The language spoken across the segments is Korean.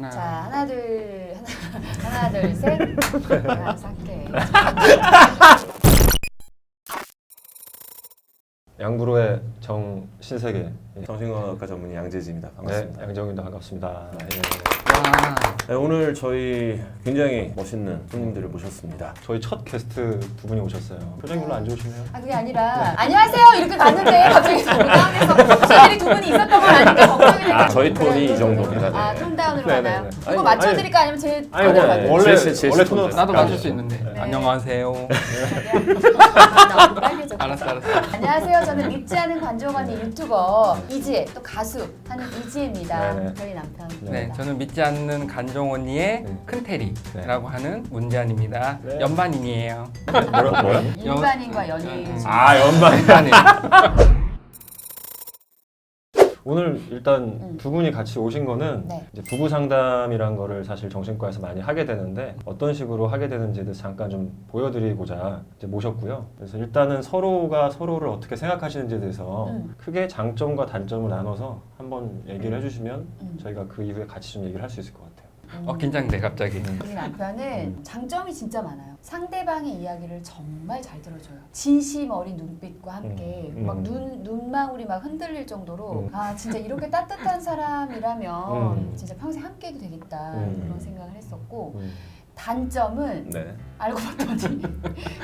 자, 하나 둘 셋. 삭게. 양부로의 정신세계 정신건강학과 전문의 양재지입니다. 반갑습니다. 네, 양정윤도 반갑습니다. 네. 네, 오늘 저희 굉장히 멋있는 손님들을 모셨습니다. 저희 첫 게스트 두 분이 오셨어요. 표정이 별로 안 좋으시네요. 아 그게 아니라 안녕하세요 이렇게 갔는데 갑자기 다운해서 무슨 일이 두 분이 있었던 건 아닌데 걱정이 되니까. 저희 톤이 이 정도입니다. 네. 아 톤다운으로 네, 가나요? 네, 네. 이거 아니, 맞춰드릴까 아니면 제 아니, 톤으로 뭐, 가요? 원래 제시 톤은 나도 맞출 수 네. 있는데. 네. 안녕하세요. 너무 빨개져. 알았어. 안녕하세요. 저는 믿지 않은 관종 언니 유튜버 이지혜 또 가수 하는 이지혜입니다. 네네. 저희 남편입니다. 네, 저는 믿지 않는 간종 언니의 네. 큰테리라고 하는 문재환입니다. 네. 연반인이에요. 뭐라? 일반인과 연예인. 아, 연말. 연반인. 오늘 일단 두 분이 같이 오신 거는 네. 이제 부부 상담이란 거를 사실 정신과에서 많이 하게 되는데 어떤 식으로 하게 되는지에 대해서 잠깐 좀 보여드리고자 이제 모셨고요. 그래서 일단은 서로가 서로를 어떻게 생각하시는지에 대해서 크게 장점과 단점을 나눠서 한번 얘기를 해주시면 저희가 그 이후에 같이 좀 얘기를 할 수 있을 것 같아요. 긴장돼 갑자기. 우리 남편은 장점이 진짜 많아요. 상대방의 이야기를 정말 잘 들어줘요. 진심 어린 눈빛과 함께 막 눈망울이 막 흔들릴 정도로 아 진짜 이렇게 따뜻한 사람이라면 진짜 평생 함께 해도 되겠다 그런 생각을 했었고 단점은 네. 알고 봤더니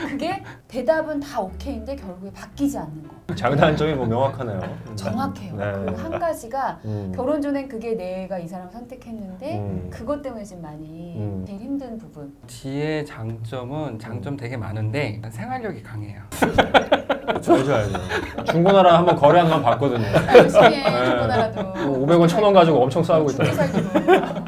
그게 대답은 다 오케이인데 결국에 바뀌지 않는 거. 장단점이 뭐 명확하네요. 정확해요. 네. 그 한 가지가 음. 결혼 전엔 그게 내가 이 사람을 선택했는데 음. 그것 때문에 지금 많이 제일 힘든 부분. 지혜의 장점은 장점 되게 많은데 생활력이 강해요. 알죠, 알죠. 중고나라 한번 거래 한 번 봤거든요. 열심히 해, 중고나라도. 500원, 1000원 가지고 엄청 싸우고 있더라고요. 살기로.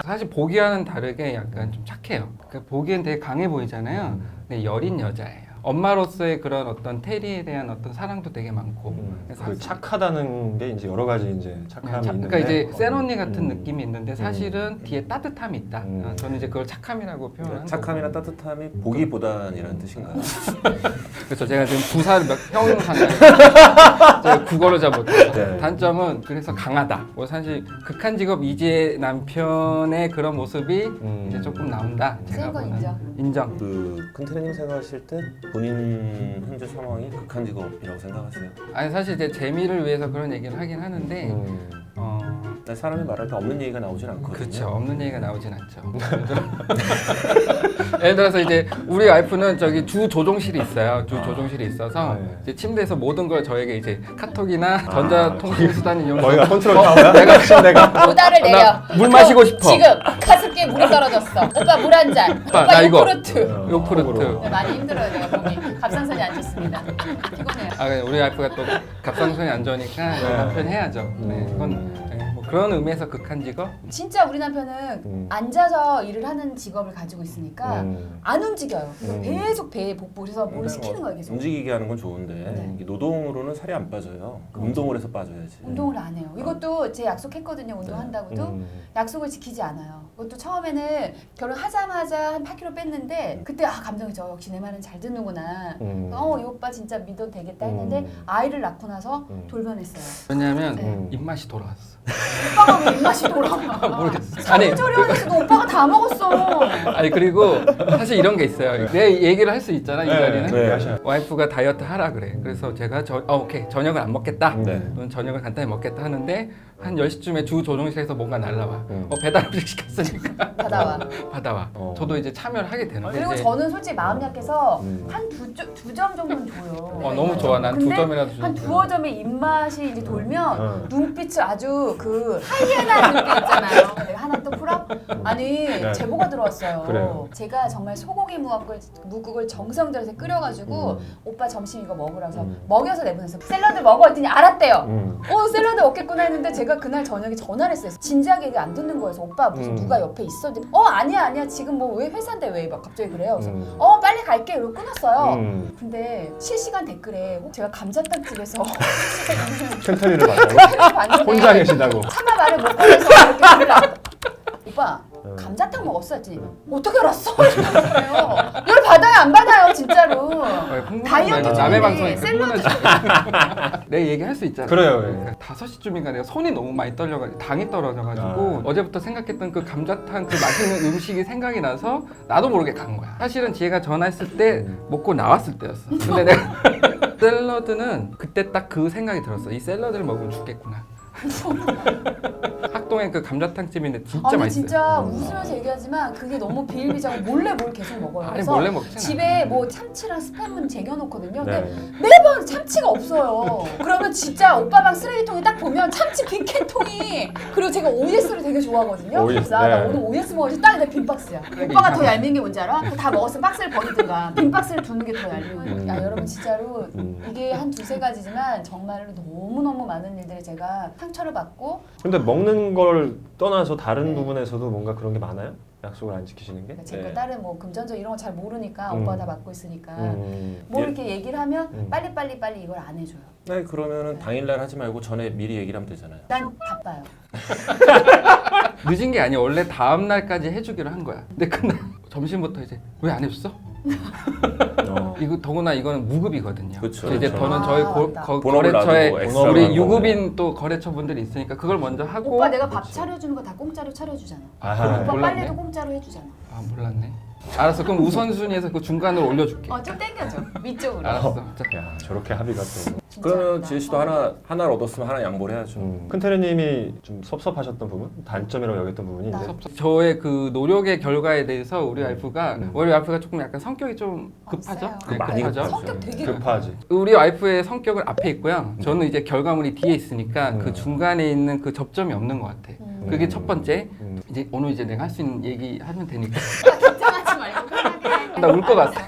사실 보기와는 다르게 약간 좀 착해요. 그러니까 보기엔 되게 강해 보이잖아요. 근데 여린 여자예요. 엄마로서의 그런 어떤 테리에 대한 어떤 사랑도 되게 많고. 그래서 그 착하다는 게 이제 여러 가지 이제 착함이 있는데. 그러니까 이제 센 언니 같은 느낌이 있는데 사실은 뒤에 따뜻함이 있다. 저는 이제 그걸 착함이라고 표현하는 착함이나 거고. 따뜻함이 보기보단이라는 뜻인가요? 그래서 제가 지금 부사를 형용사를 제가 국어를 잘 못해요. 네. 단점은 그래서 강하다. 뭐 사실 극한 직업 이지혜 남편의 그런 모습이 이제 조금 나온다. 제가 센 건 보는. 인정. 그 큰테리님 생각하실 때 본인 현재 상황이 극한 직업이라고 생각하세요? 아니 사실 이제 재미를 위해서 그런 얘기를 하긴 하는데 네, 사람이 말할 때 없는 얘기가 나오진 않거든요. 그렇죠. 없는 얘기가 나오진 않죠. 예를 들어서 이제 우리 와이프는 저기 주 조종실이 있어요. 주 조종실이 있어서 네. 이제 침대에서 모든 걸 저에게 이제 카톡이나 전자통신수단 이용해서 거기가 컨트롤 타워야? 내가 침대가. 오다를 내려. 물 마시고 싶어. 지금 가습기에 물이 떨어졌어. 오빠 물 한 잔. 오빠, 오빠 나 이거. 요구르트. 요구르트. 네, 많이 힘들어요 내가 몸이. 갑상선이 안 좋습니다. 피곤해요. 우리 와이프가 또 갑상선이 안 좋으니까 남편 해야죠. 네, 그건 뭐 그런 의미에서 극한 직업. 진짜 우리 남편은 앉아서 일을 하는 직업을 가지고 있으니까 안 움직여요. 계속 배에 복부 그래서 뭘 시키는 거예요 계속. 움직이게 하는 건 좋은데 네. 이게 노동으로는 살이 안 빠져요. 운동을 해서 빠져야지. 운동을 안 해요. 이것도 제 약속했거든요. 운동한다고도 약속을 지키지 않아요. 그것도 처음에는 결혼하자마자 한 8kg 뺐는데 그때 감동이죠. 역시 내 말은 잘 듣는구나. 이 오빠 진짜 믿어도 되겠다 했는데 아이를 낳고 나서 돌변했어요. 왜냐하면 입맛이 돌아왔어. 오빠가 왜 입맛이 돌아와? 모르겠어. 아니, 저렴해서도 오빠가 다 먹었어. 아니 그리고 사실 이런 게 있어요. 내 얘기를 할 수 있잖아 이 자리는. 네, 하셔요. 와이프가 다이어트 하라 그래. 그래서 제가 오케이 저녁을 안 먹겠다. 네. 또는 저녁을 간단히 먹겠다 하는데 한 10시쯤에 주 조종실에서 뭔가 날라와. 배달 음식 시켰으니까 받아와. 저도 이제 참여를 하게 되는 거지. 그리고 저는 솔직히 마음 약해서 한 두 점 정도는 줘요. 너무 좋아. 난 두 근데 점이라도 한 주는데. 두어 점의 입맛이 이제 돌면 눈빛을 아주 그 하이에나 눈빛 있잖아요. 내가 하나 또 풀어? 아니 제보가 들어왔어요. 그래요. 제가 정말 소고기 무국을 정성들여서 끓여가지고 오빠 점심 이거 먹으라서 먹여서 내보냈어. 샐러드 먹어 했더니 알았대요. 샐러드 먹겠구나 했는데 제가 그날 저녁에 전화를 했어요. 진지하게 얘기 안 듣는 거여서 오빠 무슨 누가 옆에 있어? 근데 아니야 지금 뭐 왜 회사인데 왜 막 갑자기 그래요. 그래서 빨리 갈게 이러고 끊었어요. 근데 실시간 댓글에 제가 감자탕집에서 캔터리를 봤다고? 봤는데 혼자 계시다고. 차마 말을 못 꺼내서 이렇게 글을 오빠 감자탕 먹었어 했더니 어떻게 알았어? 이러는 거예요. 열 받아요 안 받아요 진짜로. 다이어트 남의 중인데 방송에 샐러드 내 얘기할 수 있잖아. 그래요. 그러니까 5시쯤인가 내가 손이 너무 많이 떨려가지고 당이 떨어져가지고 어제부터 생각했던 그 감자탕 그 맛있는 음식이 생각이 나서 나도 모르게 간 거야. 사실은 지혜가 전화했을 때 먹고 나왔을 때였어. 근데 내가 샐러드는 그때 딱 그 생각이 들었어. 이 샐러드를 먹으면 죽겠구나. 학동에 그 감자탕집인데 진짜 아니 맛있어요. 진짜 웃으면서 얘기하지만 그게 너무 비일비재하고 몰래 뭘 계속 먹어요. 아니 그래서 몰래 먹진 집에 뭐 참치랑 스팸은 쟁여놓거든요. 근데 네. 매번 참치가 없어요. 그러면 진짜 오빠 방 쓰레기통에 딱 보면 참치 빈캔통이 그리고 제가 OS를 되게 좋아하거든요. OS, 그래서 나 네. 오늘 OS 먹어야지 딱 내 빈 박스야. 오빠가 더 얄미운 게 뭔지 알아? 그거 다 먹었으면 박스를 버리든가 빈 박스를 두는 게 더 얄미워요. 야 여러분 진짜로 이게 한 두세 가지지만 정말로 너무너무 많은 일들이 제가 상처를 받고 근데 먹는 걸 떠나서 다른 부분에서도 뭔가 그런 게 많아요? 약속을 안 지키시는 게? 제가 네. 다른 뭐 금전적 이런 거 잘 모르니까 음. 오빠가 다 맡고 있으니까 음. 뭐 예. 이렇게 얘기를 하면 빨리 이걸 안 해줘요. 네, 그러면은 당일날 하지 말고 전에 미리 얘기를 하면 되잖아요. 난 바빠요. 늦은 게 아니야. 원래 다음 날까지 해주기로 한 거야. 근데 그날 점심부터 이제 왜 안 해줬어? 이거 더구나 이거는 무급이거든요. 그쵸, 이제 그쵸. 더는 저희 맞다. 본업을 거래처에 놔두고 엑스트라로 우리 하는 유급인 또 거래처 분들이 있으니까 그걸 먼저 하고. 오빠 내가 밥 차려주는 거 다 공짜로 차려주잖아. 아하. 오빠 몰랐네. 빨래도 공짜로 해주잖아. 아 몰랐네. 알았어. 그럼 우선순위에서 그 중간으로 올려줄게. 좀 땡겨줘 위쪽으로. 알았어. 자, 야 저렇게 합의가 또. 진짜 그러면 나- 지혜 씨도 하나를 얻었으면 하나 양보를 해야죠. 큰테리님이 좀 섭섭하셨던 부분, 단점이라고 여겼던 부분이 나- 이제 저의 그 노력의 결과에 대해서 우리 와이프가 우리 와이프가 조금 약간 성격이 좀 급하죠. 세요. 네, 많이 급하죠. 성격 되게 급하지. 우리 와이프의 성격은 앞에 있고요. 저는 이제 결과물이 뒤에 있으니까 그 중간에 있는 그 접점이 없는 것 같아. 그게 첫 번째. 이제 오늘 이제 내가 할 수 있는 얘기 하면 되니까. 긴장하지 말고 편하게. 나 울 것 같아.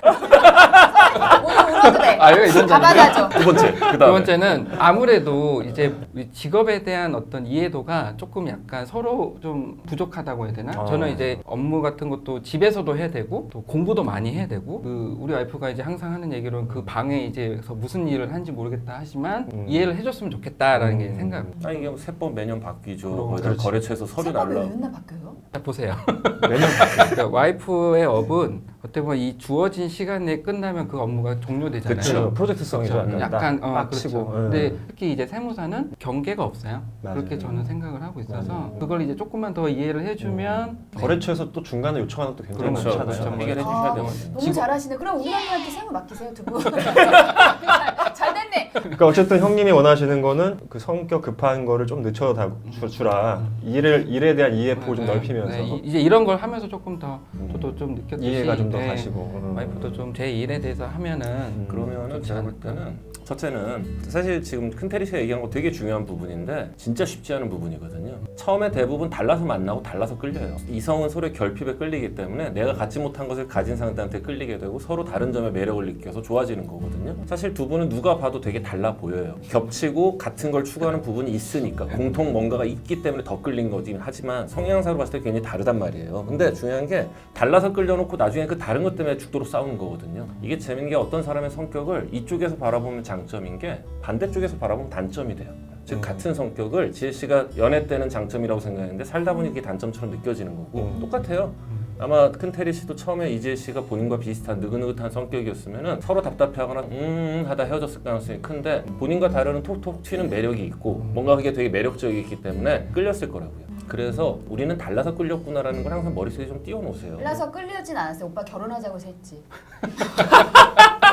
오늘 울어도 돼. 아, 이거 이런 다 받아줘. 두 번째, 그 두 다음에. 번째는 아무래도 이제 우리 직업에 대한 어떤 이해도가 조금 약간 서로 좀 부족하다고 해야 되나? 아. 저는 이제 업무 같은 것도 집에서도 해야 되고 또 공부도 많이 해야 되고 그 우리 와이프가 이제 항상 하는 얘기로는 그 방에 이제 무슨 일을 하는지 모르겠다 하지만 이해를 해줬으면 좋겠다라는 게 생각. 아니 이게 세법 매년 바뀌죠. 그럼, 거기다 그렇지. 거래처에서 서류 세법이 왜 날라. 맨날 바뀌어요? 자 보세요. 매년 그러니까 와이프의 업은 어떻게 보면 이 주어진 시간 내에 끝나면 그 업무가 종료되잖아요. 그렇죠. 프로젝트성이죠. 그렇죠. 약간 빡치고. 그렇죠. 근데 특히 이제 세무사는 경계가 없어요. 맞아요. 그렇게 저는 생각을 하고 있어서 맞아요. 그걸 이제 조금만 더 이해를 해주면 네. 거래처에서 또 중간에 요청하는 것도 굉장히 그렇죠, 많잖아요. 그렇죠. 해결해 주셔야 돼요. 너무 잘하시네. 그럼 우리 언니한테 세무 맡기세요 두 분. 잘 됐네. 그러니까 어쨌든 형님이 원하시는 거는 그 성격 급한 거를 좀 늦춰 주라. 일에 대한 이해폭을 좀 네, 넓히면서 네, 이제 이런 걸 하면서 조금 더 저도 좀 느꼈듯이 이해가 좀 더 네, 가시고. 와이프도 좀 제 일에 대해서 하면은 그러면은 좋지 제가 볼 않을까. 때는 첫째는 사실 지금 큰테리 씨가 얘기한 거 되게 중요한 부분인데 진짜 쉽지 않은 부분이거든요. 처음에 대부분 달라서 만나고 달라서 끌려요. 이성은 서로의 결핍에 끌리기 때문에 내가 갖지 못한 것을 가진 상대한테 끌리게 되고 서로 다른 점에 매력을 느껴서 좋아지는 거거든요. 사실 두 분은 누가 봐도 되게 달라 보여요. 겹치고 같은 걸 추구하는 부분이 있으니까 공통 뭔가가 있기 때문에 더 끌린 거긴 하지만 성향상으로 봤을 때 굉장히 다르단 말이에요. 근데 중요한 게 달라서 끌려놓고 나중에 그 다른 것 때문에 죽도록 싸우는 거거든요. 이게 재밌는 게 어떤 사람의 성격을 이쪽에서 바라보면 장점인 게 반대쪽에서 바라보면 단점이 돼요. 즉 같은 성격을 지혜 씨가 연애 때는 장점이라고 생각했는데 살다 보니 그게 단점처럼 느껴지는 거고 똑같아요. 아마 큰테리 씨도 처음에 이지혜 씨가 본인과 비슷한 느긋느긋한 성격이었으면 서로 답답해하거나 하다 헤어졌을 가능성이 큰데 본인과 다른 톡톡 튀는 매력이 있고 뭔가 그게 되게 매력적이기 때문에 끌렸을 거라고요. 그래서 우리는 달라서 끌렸구나라는 걸 항상 머릿속에 좀 띄워놓으세요. 끌려서 끌리진 않았어요. 오빠 결혼하자고 해서 했지.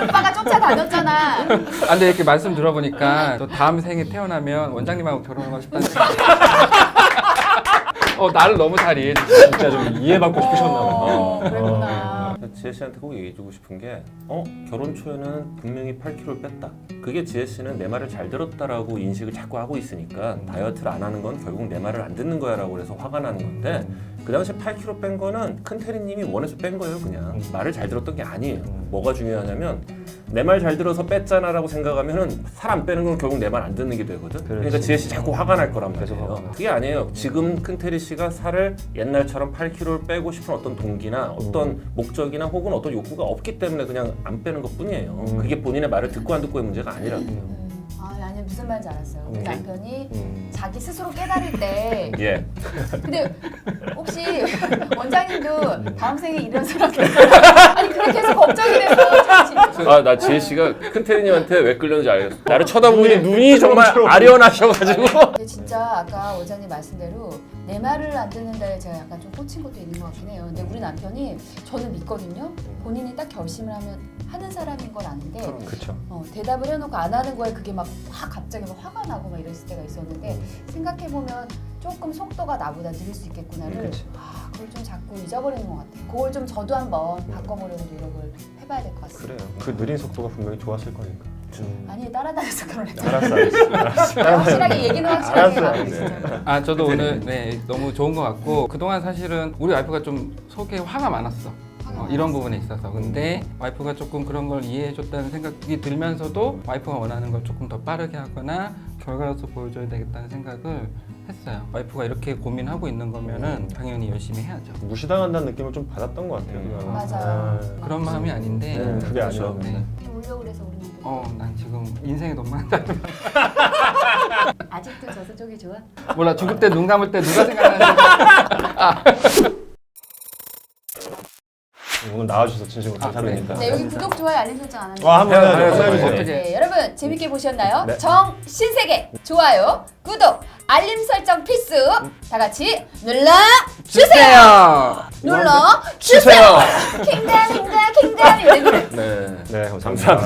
오빠가 쫓아다녔잖아. 아, 근데 이렇게 말씀 들어보니까 저 다음 생에 태어나면 원장님하고 결혼하고 싶다는 나를 너무 잘 이해해 주시네. 진짜 좀 이해받고 싶으셨나 봐요. 그랬구나. 지혜 씨한테 꼭 얘기해주고 싶은 게 결혼 초에는 분명히 8kg를 뺐다. 그게 지혜 씨는 내 말을 잘 들었다라고 인식을 자꾸 하고 있으니까 다이어트를 안 하는 건 결국 내 말을 안 듣는 거야 라고 해서 화가 나는 건데 그 당시 8kg 뺀 거는 큰테리님이 원해서 뺀 거예요. 그냥 말을 잘 들었던 게 아니에요. 뭐가 중요하냐면 내 말 잘 들어서 뺐잖아 라고 생각하면은 살 안 빼는 건 결국 내 말 안 듣는 게 되거든. 그러니까 그렇지. 지혜 씨 자꾸 화가 날 거란 계속 말이에요. 화가 나. 그게 아니에요. 지금 큰테리 씨가 살을 옛날처럼 8kg를 빼고 싶은 어떤 동기나 어떤 목적이나 혹은 어떤 욕구가 없기 때문에 그냥 안 빼는 것 뿐이에요. 그게 본인의 말을 듣고 안 듣고의 문제가 아니라고요. 아니 무슨 말인지 알았어요. 우리 남편이 음. 자기 스스로 깨달을 때 예. 근데 혹시 원장님도 다음 생에 이런 사람 아니 그렇게 해서 걱정이 돼서 참 아, 나 지혜 씨가 큰테리님한테 왜 끌렸는지 알겠어. 나를 쳐다보니 눈이 정말 아련하셔가지고. 근데 진짜 아까 원장님 말씀대로 내 말을 안 듣는다에 제가 약간 좀 꽂힌 것도 있는 것 같긴 해요. 근데 우리 남편이 저는 믿거든요. 본인이 딱 결심을 하는 사람인 걸 아는데 그렇죠. 대답을 해놓고 안 하는 거에 그게 막 갑자기 막 화가 나고 막 이랬을 때가 있었는데 생각해보면 조금 속도가 나보다 느릴 수 있겠구나를 그치. 그걸 좀 자꾸 잊어버리는 것 같아요. 그걸 좀 저도 한번 바꿔보려고 노력을 해봐야 될 것 같습니다. 그래요. 그 느린 속도가 분명히 좋았을 거니까. 아니 따라다녀서 결혼했죠. 알았어. 확실하게 얘기는 확실하게 알았어요. 하고 진짜. 아 저도 오늘 네 너무 좋은 것 같고 그동안 사실은 우리 와이프가 좀 속에 화가 많았어. 이런 부분에 있어서 근데 와이프가 조금 그런 걸 이해해줬다는 생각이 들면서도 와이프가 원하는 걸 조금 더 빠르게 하거나 결과로서 보여줘야 되겠다는 생각을 했어요. 와이프가 이렇게 고민하고 있는 거면은 당연히 열심히 해야죠. 무시당한다는 느낌을 좀 받았던 것 같아요. 그냥. 맞아요. 네. 그런 마음이 아닌데 그게 그렇죠. 아니었는데. 네. 울려고 그래서 우리 남편. 난 지금 인생이 너무 많다. 아직도 저서 쪽이 좋아? 몰라 죽을 때 눈 감을 때 누가 생각나는지. 오늘 나와주셔서 진심으로 감사드립니다. 네 여기 구독, 좋아요, 알림 설정 안 하면 와, 한번 해요. 해주세요. 어떻게? 네, 여러분 재밌게 보셨나요? 네. 정신세계 좋아요, 구독, 알림 설정 필수. 다 같이 눌러 주세요. 눌러 주세요. 킹덤 킹덤 킹덤 이래. 네. 네, 감사합니다.